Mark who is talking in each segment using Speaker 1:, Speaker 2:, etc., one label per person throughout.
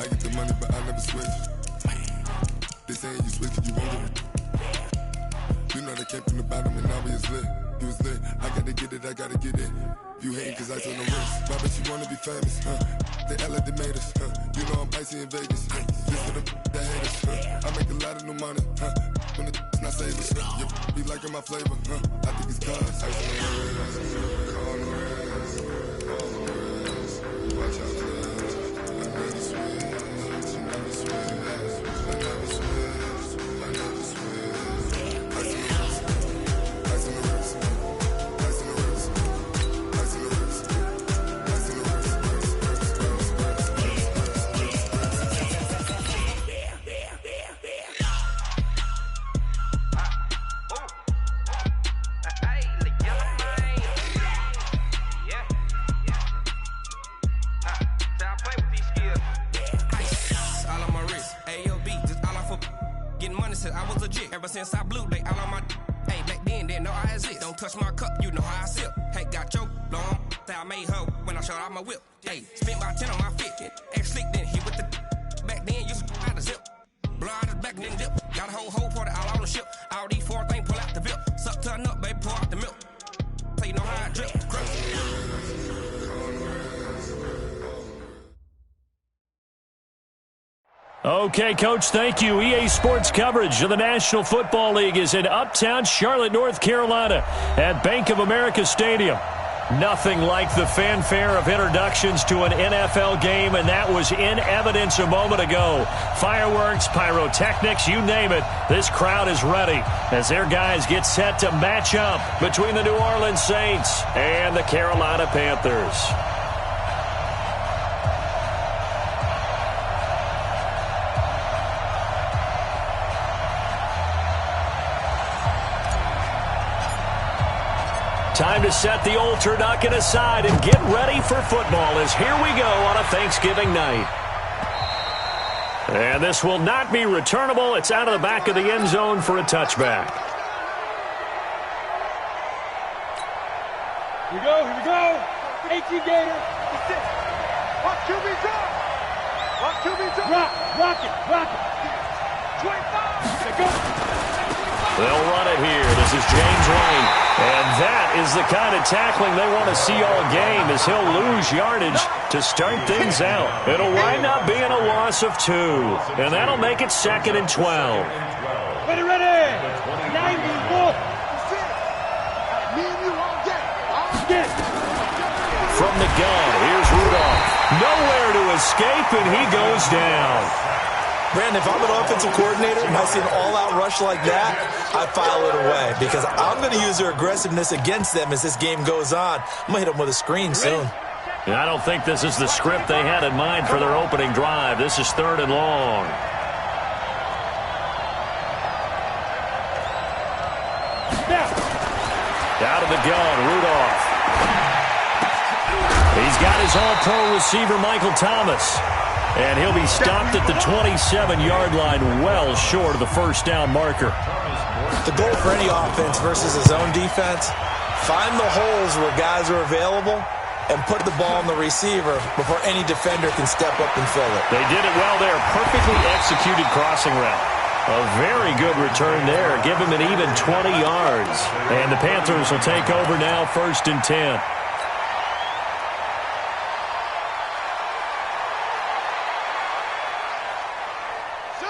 Speaker 1: I get the money, but I never switch. They saying you switch, you won't get it. You know they came from the bottom and now we is lit. You was lit, I gotta get it, I gotta get it. You hating cause I took no risks. Why bet you wanna be famous, huh? They act like they made us, huh? You know I'm icy in Vegas, huh? This for the that hate us, huh? I make a lot of new money, huh? When the not saving, you be liking my flavor, huh? I think it's cause ice on the wrist, on the wrist, on the wrist. Watch out for this. I never switch, I never switch, I never switch, I never switch. Ice on the wrist, ice on the wrist, ice on the wrist, ice on the wrist, ice on the wrist.
Speaker 2: I was legit. Ever since I blew, they all on my. Hey, back then, didn't know I exist. Don't touch my cup, you know how I sip. Hey, got your long. Say I made her when I showed out my whip. Hey, spent my 10 on my fit. Ex-slick, then hit with the. Back then, used to out the zip. Blow out his back and then dip. Got a whole party all on the ship. All these four things, pull out the VIP. Suck to a nut, baby, pour out the milk. So you know how I drip.
Speaker 3: Okay, Coach, thank you. EA Sports coverage of the National Football League is in uptown Charlotte, North Carolina at Bank of America Stadium. Nothing like the fanfare of introductions to an NFL game, and that was in evidence a moment ago. Fireworks, pyrotechnics, you name it. This crowd is ready as their guys get set to match up between the New Orleans Saints and the Carolina Panthers. Time to set the old turducken aside and get ready for football as here we go on a Thanksgiving night. And this will not be returnable. It's out of the back of the end zone for a touchback.
Speaker 4: Here we go. 18 Gator. Watch QB drop. Watch QB drop. Rock it. 25. Go.
Speaker 3: They'll run it here. This is James White. And that is the kind of tackling they want to see all game as he'll lose yardage to start things out. It'll wind up being a loss of 2. And that'll make it 2nd and 12.
Speaker 4: Ready. 94.
Speaker 3: From the gun, here's Rudolph. Nowhere to escape, and he goes down.
Speaker 5: Brandon, if I'm an offensive coordinator and I see an all-out rush like that, I file it away because I'm going to use their aggressiveness against them as this game goes on. I'm going to hit them with a screen soon.
Speaker 3: I don't think this is the script they had in mind for their opening drive. This is 3rd and long. Out of the gun, Rudolph. He's got his all-pro receiver, Michael Thomas. And he'll be stopped at the 27-yard line, well short of the first down marker.
Speaker 5: The goal for any offense versus his own defense, find the holes where guys are available and put the ball on the receiver before any defender can step up and fill it.
Speaker 3: They did it well there. Perfectly executed crossing route. A very good return there. Give him an even 20 yards. And the Panthers will take over now, 1st and 10.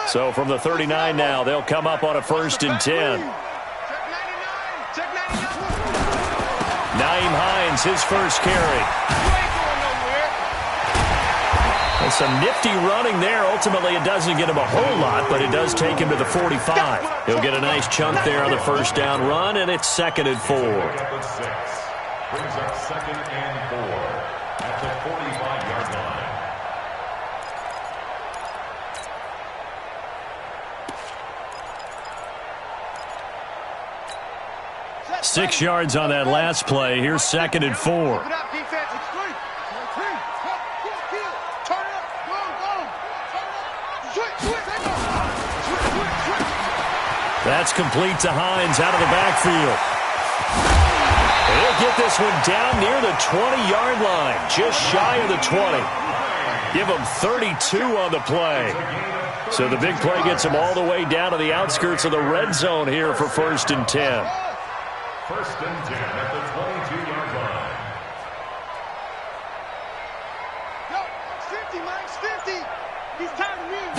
Speaker 3: So from the 39 now, they'll come up on a 1st and 10. Nyheim Hines, his first carry. And some nifty running there. Ultimately, it doesn't get him a whole lot, but it does take him to the 45. He'll get a nice chunk there on the first down run, and it's 2nd and 4.
Speaker 6: Brings up 2nd and 4 at the 45-yard line.
Speaker 3: 6 yards on that last play. Here's 2nd and 4. That's complete to Hines out of the backfield. He'll get this one down near the 20-yard line, just shy of the 20. Give them 32 on the play. So the big play gets them all the way down to the outskirts of the red zone here for 1st and 10.
Speaker 6: 1st and 10 at the 22-yard line.
Speaker 4: Yo, 50, Mike's 50. He's time to win.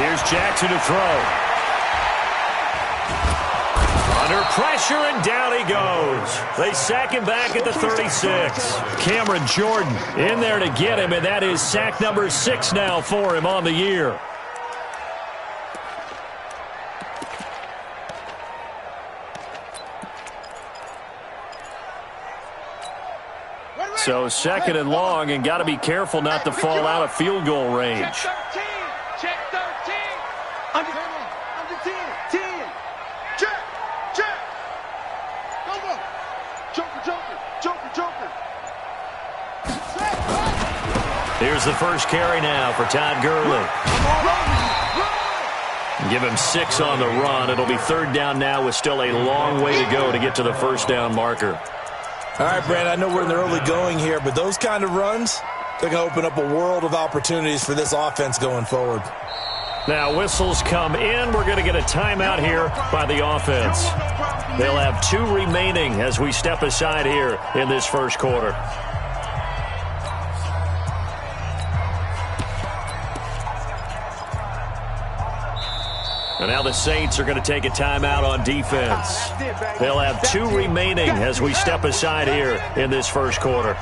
Speaker 3: Here's Jackson to throw. Under pressure, and down he goes. They sack him back at the 36. Cameron Jordan in there to get him, and that is sack number 6 now for him on the year. So 2nd and long, and got to be careful not to fall out of field goal range.
Speaker 4: Check 13. Check 13. Under 10. 10. Check. Check. Go, go. Joker, Joker. Joker, Joker.
Speaker 3: Here's the first carry now for Todd Gurley. Give him 6 on the run. It'll be 3rd down now with still a long way to go to get to the 1st down marker.
Speaker 5: All right, Brand, I know we're in the early going here, but those kind of runs, they're going to open up a world of opportunities for this offense going forward.
Speaker 3: Now whistles come in. We're going to get a timeout here by the offense. They'll have 2 remaining as we step aside here in this first quarter. And now the Saints are going to take a timeout on defense. They'll have 2 remaining as we step aside here in this first quarter.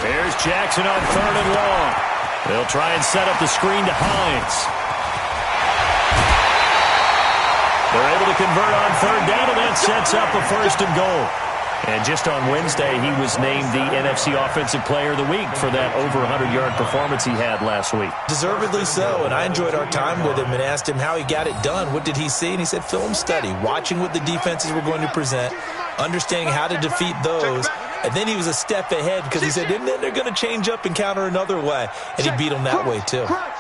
Speaker 3: There's Jackson on 3rd and long. They'll try and set up the screen to Hines. They're able to convert on 3rd down, and that sets up a 1st and goal. And just on Wednesday, he was named the NFC Offensive Player of the Week for that over 100-yard performance he had last week.
Speaker 5: Deservedly so, and I enjoyed our time with him and asked him how he got it done. What did he see? And he said film study, watching what the defenses were going to present, understanding how to defeat those. And then he was a step ahead because he said, and then they're going to change up and counter another way. And he beat them that way, too.
Speaker 4: Crouch.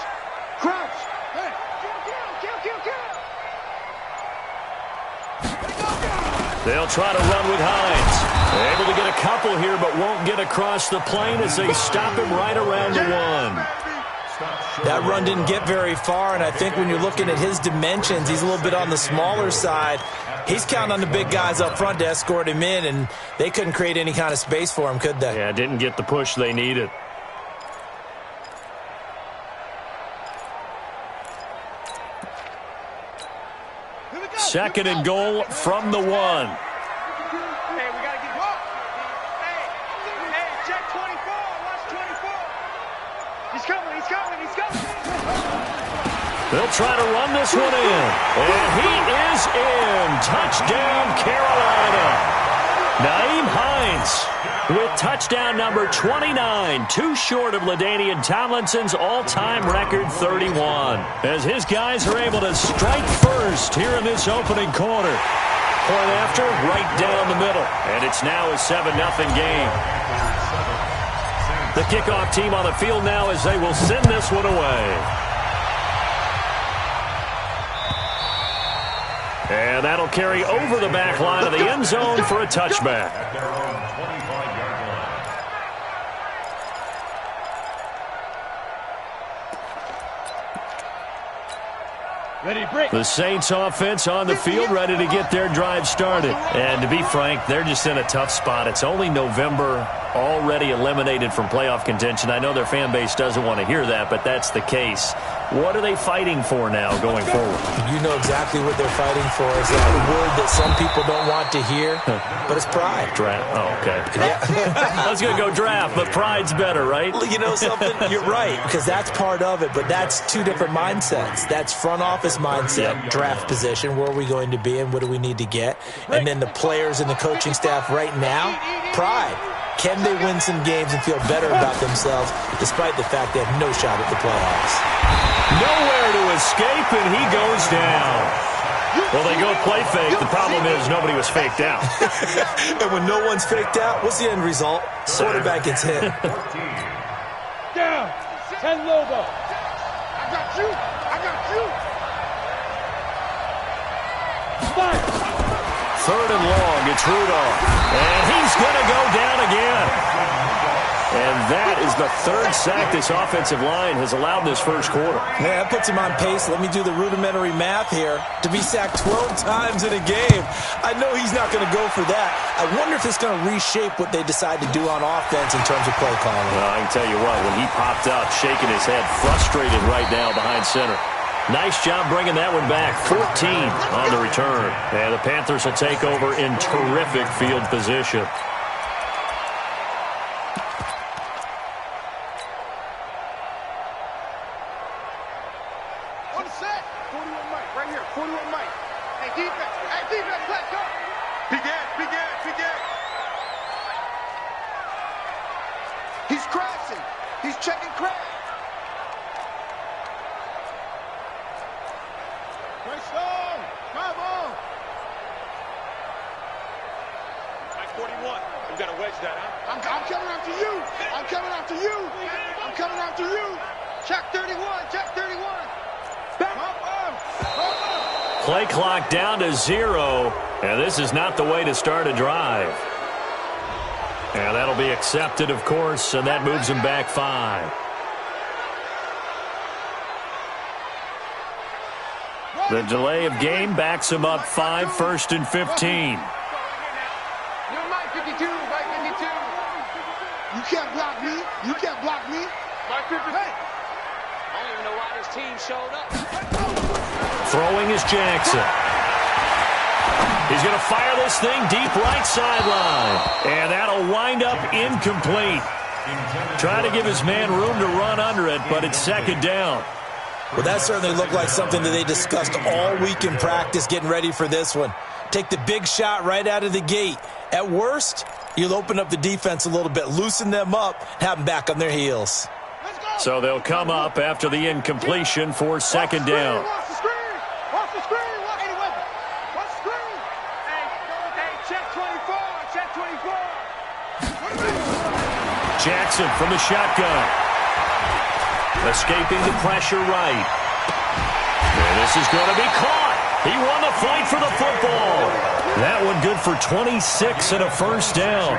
Speaker 4: Hey. Kill.
Speaker 3: They'll try to run with Hines. They're able to get a couple here, but won't get across the plane as they stop him right around the 1.
Speaker 5: That run didn't get very far, and I think when you're looking at his dimensions, he's a little bit on the smaller side. He's counting on the big guys up front to escort him in, and they couldn't create any kind of space for him, could they?
Speaker 3: Yeah, didn't get the push they needed. Second and goal from the 1.
Speaker 4: Hey, we got to get ball. Hey, check 24. Watch 24. He's coming.
Speaker 3: They'll try to run this one in. And he is in. Touchdown, Carolina. Nyheim Hines with touchdown number 29, 2 short of LaDainian Tomlinson's all-time record 31. As his guys are able to strike first here in this opening quarter. Point after, right down the middle. And it's now a 7-0 game. The kickoff team on the field now as they will send this one away. And that'll carry over the back line of the end zone for a touchback. The Saints offense on the field, ready to get their drive started. And to be frank, they're just in a tough spot. It's only November, already eliminated from playoff contention. I know their fan base doesn't want to hear that, but that's the case. What are they fighting for now going forward?
Speaker 5: You know exactly what they're fighting for. Is that word that some people don't want to hear, but it's pride.
Speaker 3: Draft. Oh, okay.
Speaker 5: Yeah.
Speaker 3: I was going to go draft, but pride's better, right?
Speaker 5: You know something? You're right, because that's part of it, but that's 2 different mindsets. That's front office mindset, draft position, where are we going to be and what do we need to get? And then the players and the coaching staff right now, pride. Can they win some games and feel better about themselves despite the fact they have no shot at the playoffs?
Speaker 3: Nowhere to escape, and he goes down. Well, they go play fake. The problem is nobody was faked out.
Speaker 5: And when no one's faked out, what's the end result? Quarterback gets hit.
Speaker 4: Down. 10 logo. I got you.
Speaker 3: 3rd and long. It's Rudolph. And he's going to go down again. And that is the 3rd sack this offensive line has allowed in this first quarter.
Speaker 5: Yeah, that puts him on pace. Let me do the rudimentary math here. To be sacked 12 times in a game, I know he's not going to go for that. I wonder if it's going to reshape what they decide to do on offense in terms of play calling.
Speaker 3: Well, I can tell you what, when he popped up, shaking his head, frustrated right now behind center. Nice job bringing that one back. 14 on the return. And the Panthers will take over in terrific field position.
Speaker 4: He's crashing. He's checking crash. Nice long. Drive on. Mike 41. You got to wedge that, huh? I'm coming after you. I'm coming after you. I'm coming after you. Check 31. Check 31. Back up.
Speaker 3: Play clock down to 0. And this is not the way to start a drive. And that'll be accepted, of course, and that moves him back 5. The delay of game backs him up 5, 1st and 15.
Speaker 4: You're Mike 52, Mike 52. You can't block me. You can't block me. Mike 50. Hey. I don't even know why this team showed up.
Speaker 3: Throwing is Jackson. He's going to fire this thing deep right sideline. And that'll wind up incomplete. Try to give his man room to run under it, but it's 2nd down.
Speaker 5: Well, that certainly looked like something that they discussed all week in practice getting ready for this one. Take the big shot right out of the gate. At worst, you'll open up the defense a little bit, loosen them up, have them back on their heels.
Speaker 3: So they'll come up after the incompletion for 2nd down. Jackson from the shotgun. Escaping the pressure right. And this is going to be caught. He won the fight for the football. That one good for 26 and a 1st down.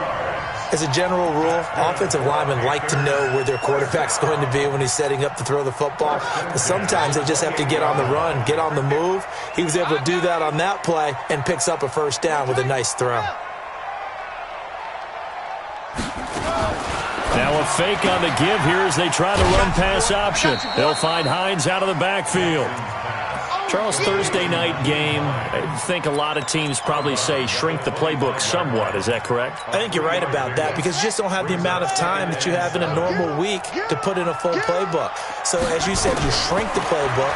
Speaker 5: As a general rule, offensive linemen like to know where their quarterback's going to be when he's setting up to throw the football. But sometimes they just have to get on the run, get on the move. He was able to do that on that play and picks up a 1st down with a nice throw.
Speaker 3: Now a fake on the give here as they try the run-pass option. They'll find Hines out of the backfield. Charles, Thursday night game, I think a lot of teams probably say shrink the playbook somewhat. Is that correct?
Speaker 5: I think you're right about that because you just don't have the amount of time that you have in a normal week to put in a full playbook. So as you said, you shrink the playbook,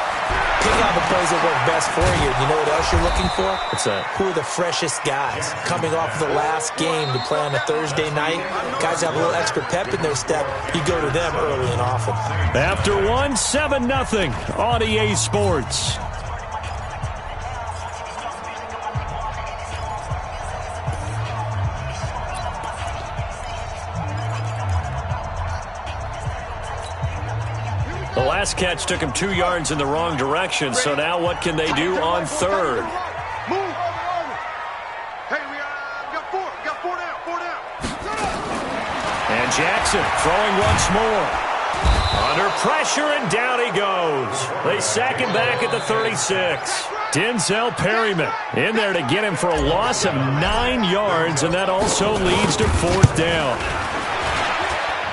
Speaker 5: pick out the plays that work best for you. You know what else you're looking for?
Speaker 3: What's that?
Speaker 5: Who are the freshest guys coming off the last game to play on a Thursday night? Guys have a little extra pep in their step. You go to them early and often.
Speaker 3: After 1, 7-0 on EA Sports. The last catch took him 2 yards in the wrong direction, so now what can they do on 3rd?
Speaker 4: Move. Hey, we got 4. We got 4 down. 4 down.
Speaker 3: And Jackson throwing once more. Under pressure, and down he goes. They sack him back at the 36. Denzel Perryman in there to get him for a loss of 9 yards, and that also leads to 4th down.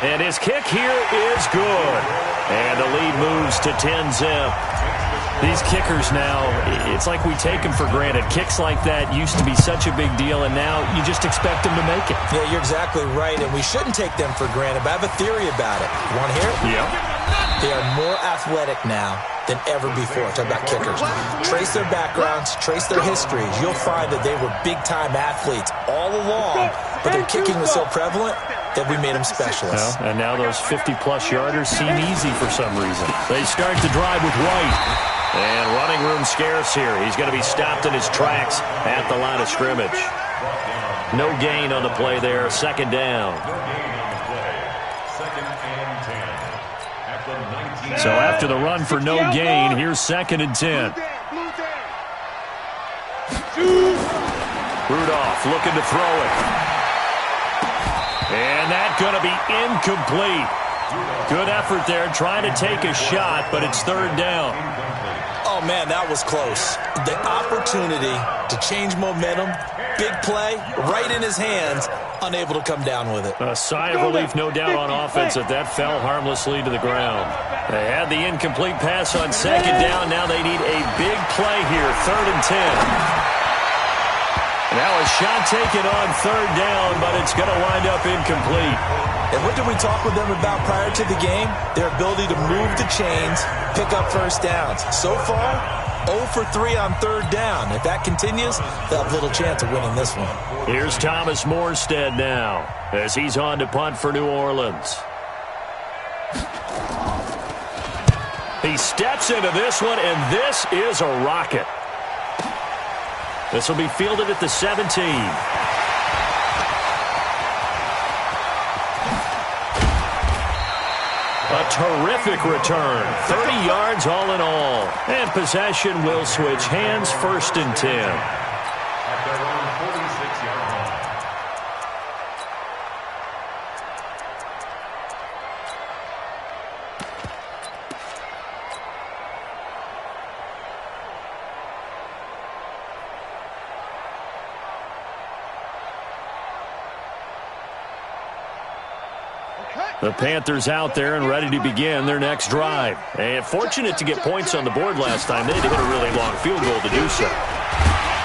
Speaker 3: And his kick here is good. And the lead moves to 10-zip. These kickers now, it's like we take them for granted. Kicks like that used to be such a big deal, and now you just expect them to make it.
Speaker 5: Yeah, you're exactly right, and we shouldn't take them for granted, but I have a theory about it. You want to hear it?
Speaker 3: Yeah.
Speaker 5: They are more athletic now than ever before. Talk about kickers. Trace their backgrounds, trace their histories. You'll find that they were big-time athletes all along, but their kicking was so prevalent that we made them specialists.
Speaker 3: Well, and now those 50-plus yarders seem easy for some reason. They start the drive with White. And running room scarce here. He's going to be stopped in his tracks at the line of scrimmage. No gain on the play there. 2nd down. So after the run for no gain, here's 2nd and 10. Rudolph looking to throw it. And that's going to be incomplete. Good effort there, trying to take a shot, but it's third down.
Speaker 5: Oh, man, that was close. The opportunity to change momentum, big play, right in his hands, unable to come down with it.
Speaker 3: A sigh of relief, no doubt, on offense that fell harmlessly to the ground. They had the incomplete pass on second down. Now they need a big play here, 3rd and 10. Now a shot taken on third down, but it's going to wind up incomplete.
Speaker 5: And what did we talk with them about prior to the game? Their ability to move the chains, pick up first downs. So far, 0 for 3 on third down. If that continues, they'll have little chance of winning this one.
Speaker 3: Here's Thomas Morstead now as he's on to punt for New Orleans. He steps into this one, and this is a rocket. This will be fielded at the 17. A terrific return. 30 yards all in all. And possession will switch hands, 1st and 10.
Speaker 6: At their own 46-yard line.
Speaker 3: The Panthers out there and ready to begin their next drive. And fortunate to get points on the board last time. They had to hit a really long field goal to do so.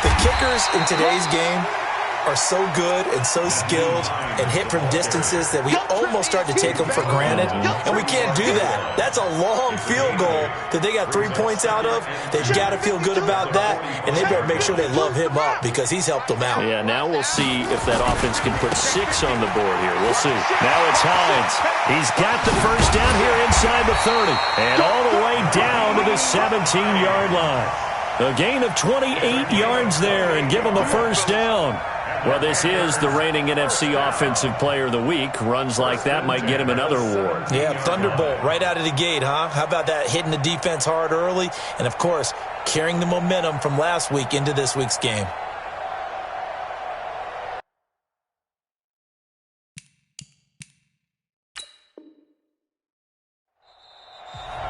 Speaker 5: The kickers in today's game are so good and so skilled and hit from distances that we almost start to take them for granted, and we can't do that. That's a long field goal that they got 3 points out of. They've got to feel good about that, and they better make sure they love him up because he's helped them out.
Speaker 3: Yeah, now we'll see if that offense can put 6 on the board here. We'll see. Now it's Hines. He's got the first down here inside the 30 and all the way down to the 17-yard line. A gain of 28 yards there and give him the first down. Well, this is the reigning NFC Offensive Player of the Week. Runs like that might get him another award.
Speaker 5: Yeah, Thunderbolt right out of the gate, huh? How about that, hitting the defense hard early? And, of course, carrying the momentum from last week into this week's game.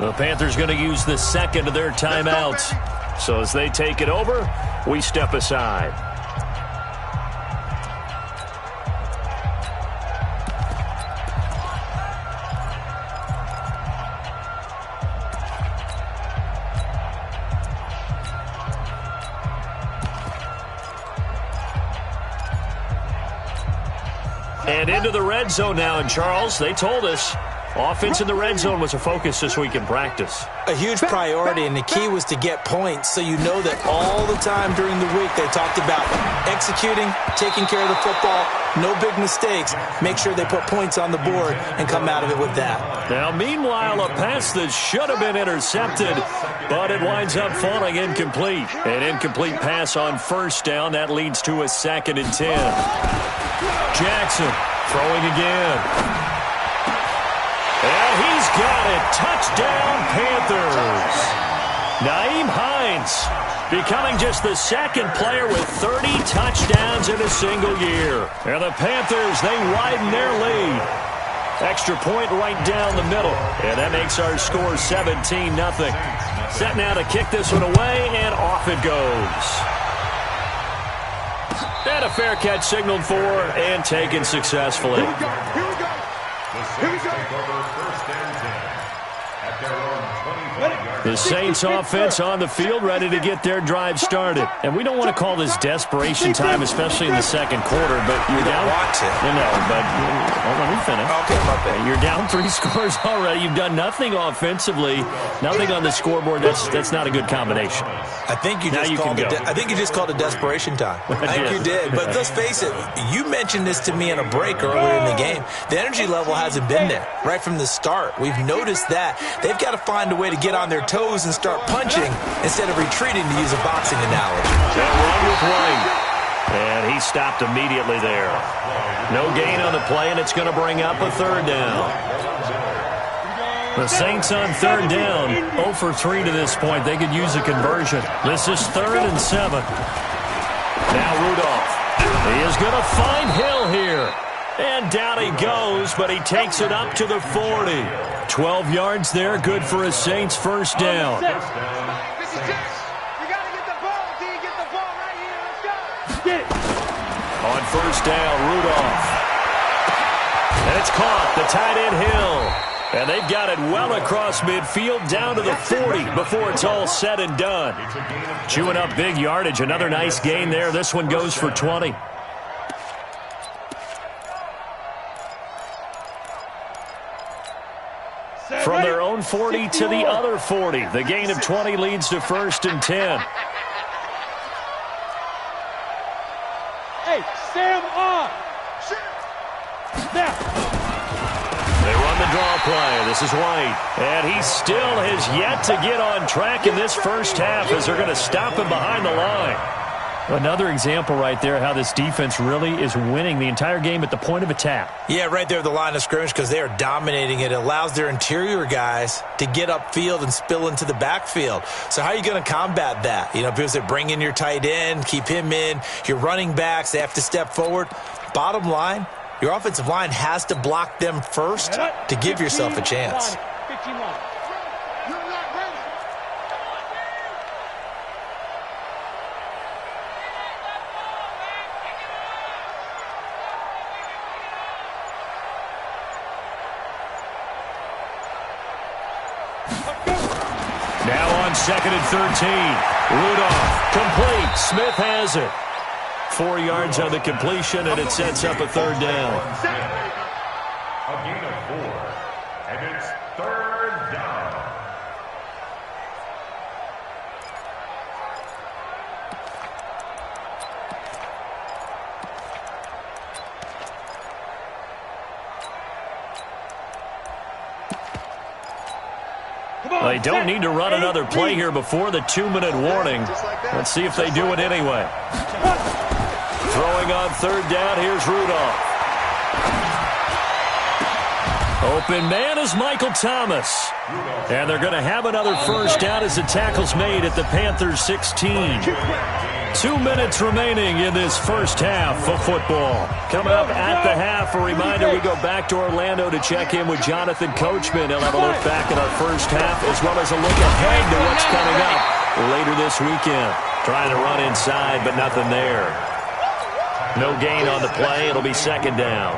Speaker 3: The Panthers going to use the second of their timeouts. So as they take it over, we step aside. And into the red zone now. And, Charles, they told us offense in the red zone was a focus this week in practice.
Speaker 5: A huge priority, and the key was to get points so you know that all the time during the week they talked about executing, taking care of the football, no big mistakes, make sure they put points on the board and come out of it with that. Now,
Speaker 3: meanwhile, a pass that should have been intercepted, but it winds up falling incomplete. An incomplete pass on first down. That leads to a 2nd and 10. Jackson throwing again. And he's got it. Touchdown, Panthers. Nyheim Hines becoming just the second player with 30 touchdowns in a single year. And the Panthers, they widen their lead. Extra point right down the middle. And that makes our score 17-0. Set now to kick this one away, and off it goes. And a fair catch signaled for and taken successfully.
Speaker 4: Here we go. Here we go. Here we go.
Speaker 6: Take over 1st and 10 at their own 25-yard line.
Speaker 3: The Saints offense on the field ready to get their drive started. And we don't want to call this desperation time, especially in the second quarter, but you're down.
Speaker 5: Want to.
Speaker 3: No, but let me finish.
Speaker 5: Okay, my bad.
Speaker 3: You're down 3 scores already. You've done nothing offensively, nothing on the scoreboard. That's not a good combination.
Speaker 5: I think you just called it desperation time. I think you did. But let's face it, you mentioned this to me in a break earlier in the game. The energy level hasn't been there right from the start. We've noticed that. They've got to find a way to get on their toes and start punching instead of retreating, to use a boxing analogy.
Speaker 3: That run with White. And he stopped immediately there. No gain on the play, and it's going to bring up a 3rd down. The Saints on 3rd down, 0 for 3 to this point. They could use a conversion. This is 3rd and 7. Now Rudolph going to find Hill here. And down he goes, but he takes it up to the 40. 12 yards there, good for a Saints first down.
Speaker 4: 56. You got to get the ball, D. Get the ball right here. Let's go. Get it.
Speaker 3: On first down, Rudolph. And it's caught, the tight end Hill. And they've got it well across midfield down to the 40 before it's all said and done. Chewing up big yardage, another nice gain there. This one goes for 20. From their own 40 to the other 40. The gain of 20 leads to 1st and 10.
Speaker 4: Hey, Sam on. Now.
Speaker 3: They run the draw play. This is White. And he still has yet to get on track in this first half as they're going to stop him behind the line. Another example right there how this defense really is winning the entire game at the point of attack.
Speaker 5: Yeah, right there at the line of scrimmage because they are dominating it. It allows their interior guys to get upfield and spill into the backfield. So how are you going to combat that? You know, because they bring in your tight end, keep him in. Your running backs, they have to step forward. Bottom line, your offensive line has to block them first to give yourself a chance.
Speaker 4: 51.
Speaker 3: Now on 2nd and 13. Rudolph, complete. Smith has it. 4 yards on the completion, and it sets up a 3rd down.
Speaker 6: A gain of 4, and it's 3rd down.
Speaker 3: They don't need to run another play here before the 2-minute warning. Let's see if they do it anyway. Throwing on 3rd down, here's Rudolph. Open man is Michael Thomas. And they're going to have another first down as the tackle's made at the Panthers' 16. 2 minutes remaining in this first half of football. Coming up at the half, a reminder we go back to Orlando to check in with Jonathan Coachman. He'll have a look back at our first half as well as a look ahead to what's coming up later this weekend. Trying to run inside, but nothing there. No gain on the play. It'll be 2nd down.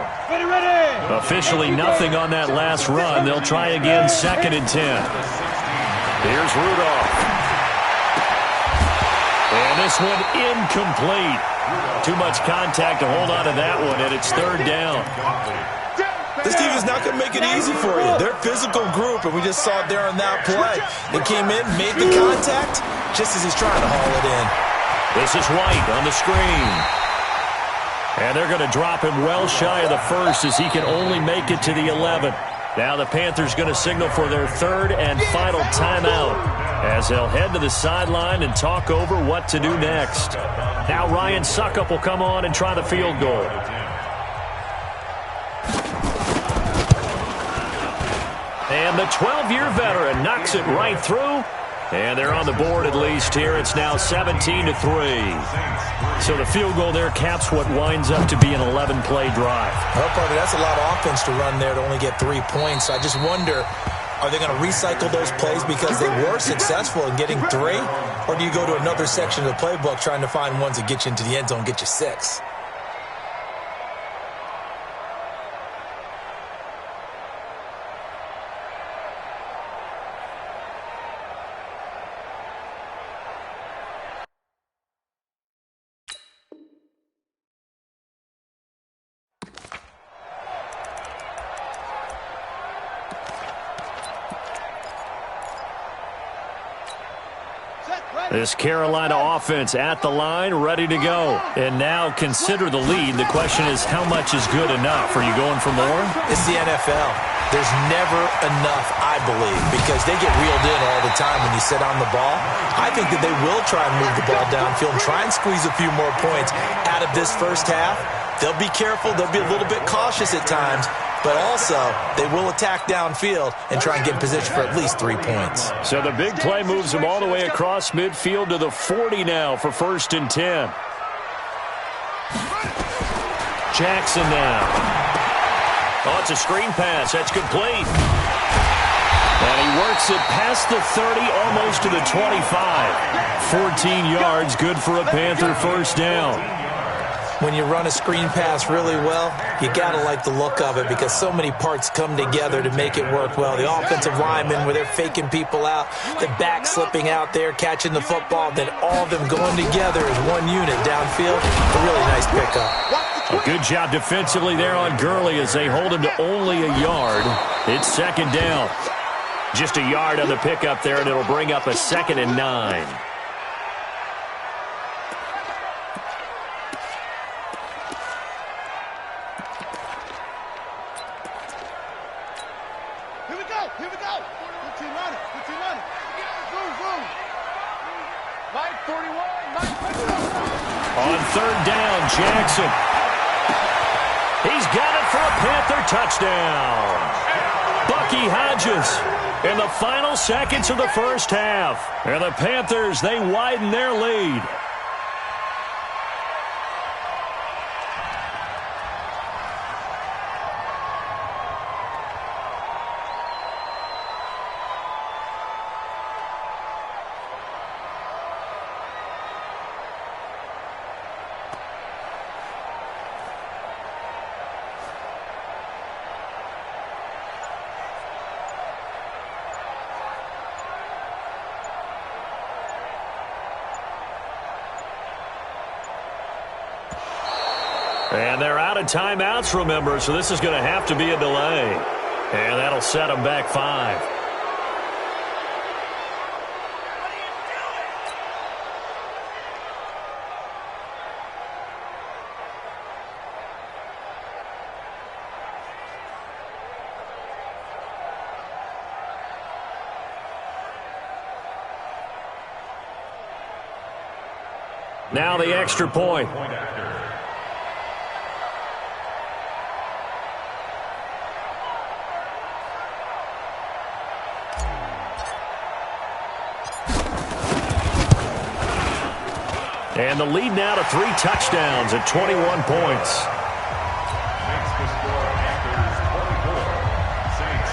Speaker 3: Officially nothing on that last run. They'll try again 2nd and 10. Here's Rudolph. And this one incomplete. Too much contact to hold on to that one, and it's 3rd down.
Speaker 5: This team is not going to make it easy for you. They're a physical group, and we just saw it there on that play. They came in, made the contact, just as he's trying to haul it in.
Speaker 3: This is White on the screen. And they're going to drop him well shy of the 1st as he can only make it to the 11. Now the Panthers going to signal for their 3rd and final timeout as they'll head to the sideline and talk over what to do next. Now Ryan Suckup will come on and try the field goal. And the 12-year veteran knocks it right through. And they're on the board at least here. It's now 17-3. So the field goal there caps what winds up to be an 11-play drive.
Speaker 5: Well, Parker, that's a lot of offense to run there to only get 3 points. I just wonder, are they going to recycle those plays because they were successful in getting 3? Or do you go to another section of the playbook trying to find ones that get you into the end zone and get you 6?
Speaker 3: This Carolina offense at the line, ready to go. And now consider the lead. The question is, how much is good enough? Are you going for more?
Speaker 5: It's the NFL. There's never enough, I believe, because they get reeled in all the time when you sit on the ball. I think that they will try and move the ball downfield and try and squeeze a few more points out of this first half. They'll be careful. They'll be a little bit cautious at times. But also, they will attack downfield and try and get in position for at least 3 points.
Speaker 3: So the big play moves them all the way across midfield to the 40 now for 1st and 10. Jackson now. Oh, it's a screen pass. That's complete. And he works it past the 30, almost to the 25. 14 yards, good for a Panther first down.
Speaker 5: When you run a screen pass really well, you got to like the look of it because so many parts come together to make it work well. The offensive linemen, where they're faking people out, the back slipping out there, catching the football, then all of them going together as one unit downfield. A really nice pickup.
Speaker 3: A good job defensively there on Gurley as they hold him to only a yard. It's second down. Just a yard on the pickup there, and it'll bring up a 2nd and 9.
Speaker 4: Here we go. 15 running. Boom. Mike 41.
Speaker 3: On third down, Jackson. He's got it for a Panther touchdown. Bucky Hodges in the final seconds of the first half. And the Panthers, they widen their lead. And they're out of timeouts, remember, so this is going to have to be a delay. And that'll set them back 5. Now the extra point. And the lead now to 3 touchdowns at 21 points.
Speaker 6: Makes the score Panthers 24, Saints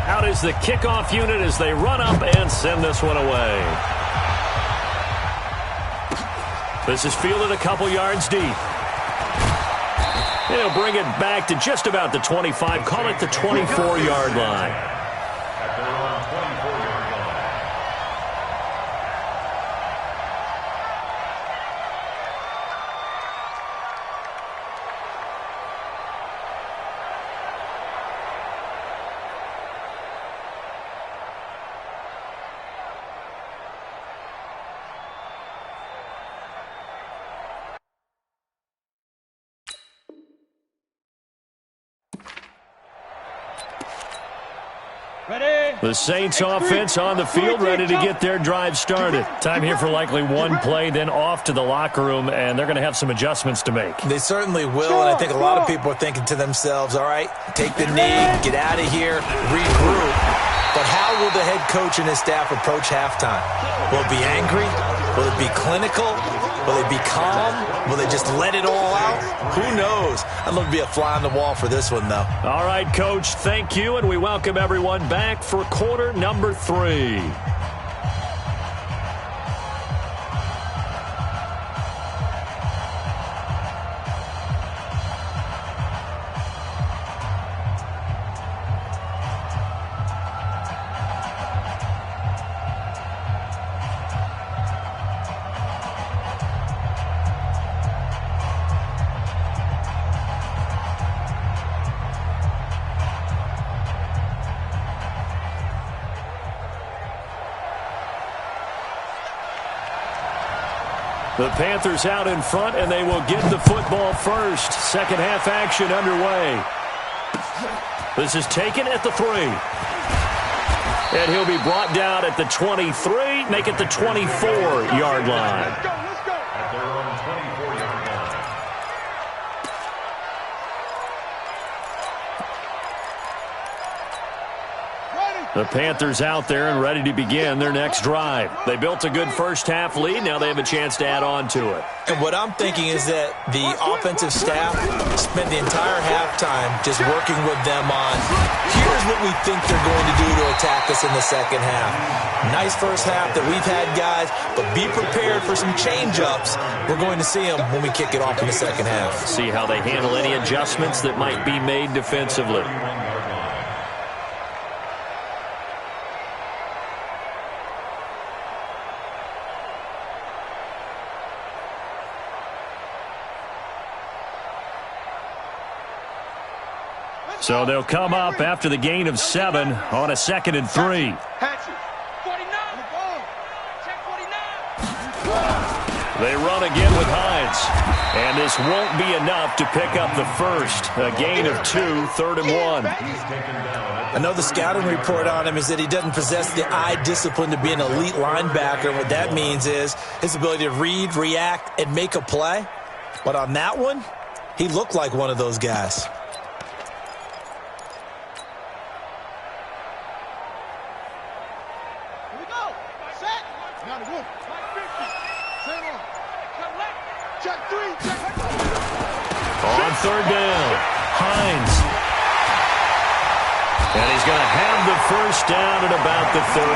Speaker 6: 3.
Speaker 3: Out is the kickoff unit as they run up and send this one away. This is fielded a couple yards deep. They'll bring it back to just about the 25, call it the 24-yard line.
Speaker 6: At their own 24-yard line.
Speaker 3: The Saints offense on the field, ready to get their drive started. Time here for likely one play, then off to the locker room, and they're going to have some adjustments to make.
Speaker 5: They certainly will, and I think a lot of people are thinking to themselves, all right, take the knee, get out of here, regroup. But how will the head coach and his staff approach halftime? Will it be angry? Will it be clinical? Will they be calm? Will they just let it all out? Who knows? I'd love to be a fly on the wall for this one, though.
Speaker 3: All right, Coach, thank you, and we welcome everyone back for quarter number 3. The Panthers out in front, and they will get the football first. Second half action underway. This is taken at the 3. And he'll be brought down at the 23, make it the 24-yard line.
Speaker 6: At their own 24-yard line.
Speaker 3: The Panthers out there and ready to begin their next drive. They built a good first-half lead. Now they have a chance to add on to it.
Speaker 5: And what I'm thinking is that the offensive staff spent the entire halftime just working with them on, here's what we think they're going to do to attack us in the second half. Nice first half that we've had, guys, but be prepared for some change-ups. We're going to see them when we kick it off in the second half.
Speaker 3: See how they handle any adjustments that might be made defensively. So they'll come up after the gain of 7 on a 2nd and 3. They run again with Hines. And this won't be enough to pick up the first. A gain of 2, 3rd and 1.
Speaker 5: I know the scouting report on him is that he doesn't possess the eye discipline to be an elite linebacker. What that means is his ability to read, react, and make a play. But on that one, he looked like one of those guys.
Speaker 3: On 3rd down, Hines. And he's going to have the first down at about the 38.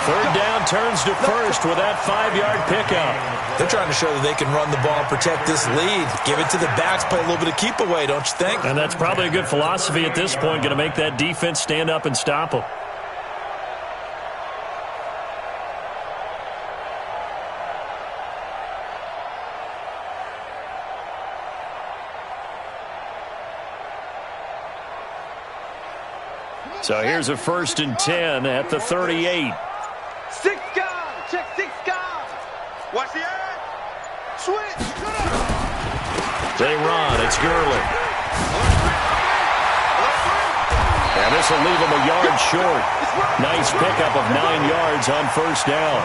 Speaker 3: 3rd down turns to first with that 5-yard pickup.
Speaker 5: They're trying to show that they can run the ball and protect this lead. Give it to the backs, play a little bit of keep away, don't you think?
Speaker 3: And that's probably a good philosophy at this point, going to make that defense stand up and stop them. So here's a 1st and 10 at the 38.
Speaker 4: 6 guys. Check 6 guys. Watch the edge. Switch.
Speaker 3: They run. It's Gurley. And this will leave him a yard short. Nice pickup of 9 yards on 1st down.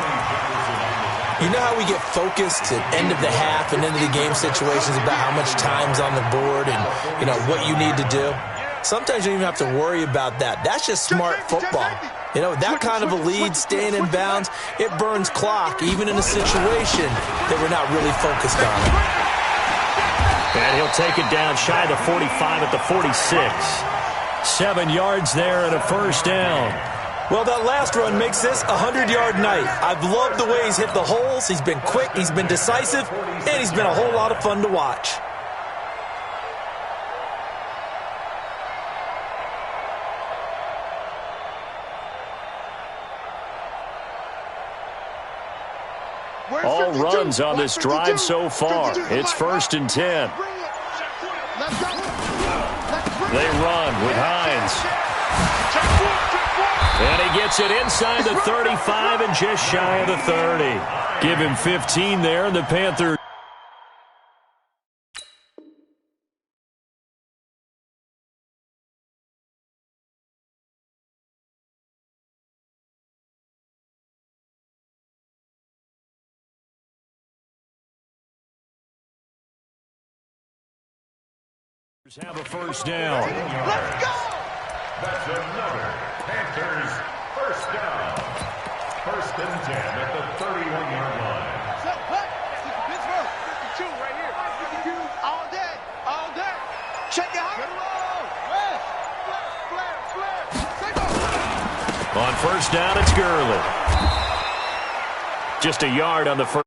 Speaker 5: You know how we get focused at end of the half and end of the game situations about how much time's on the board and, you know, what you need to do? Sometimes you don't even have to worry about that. That's just smart football. You know, that kind of a lead, staying in bounds, it burns clock, even in a situation that we're not really focused on.
Speaker 3: And he'll take it down shy of the 45 at the 46. 7 yards there and a 1st down.
Speaker 5: Well, that last run makes this a 100-yard night. I've loved the way he's hit the holes. He's been quick, he's been decisive, and he's been a whole lot of fun to watch.
Speaker 3: All runs on this drive so far. It's 1st and 10. They run with Hines. And he gets it inside the 35 and just shy of the 30. Give him 15 there, and the Panthers have a 1st down.
Speaker 4: Let's go!
Speaker 6: That's another Panthers 1st down. 1st and 10 at the 31-yard line.
Speaker 4: Pittsburgh, 52 right here. 52 all day, all day. Check it out.
Speaker 3: On 1st down, it's Gurley. Just a yard on the first.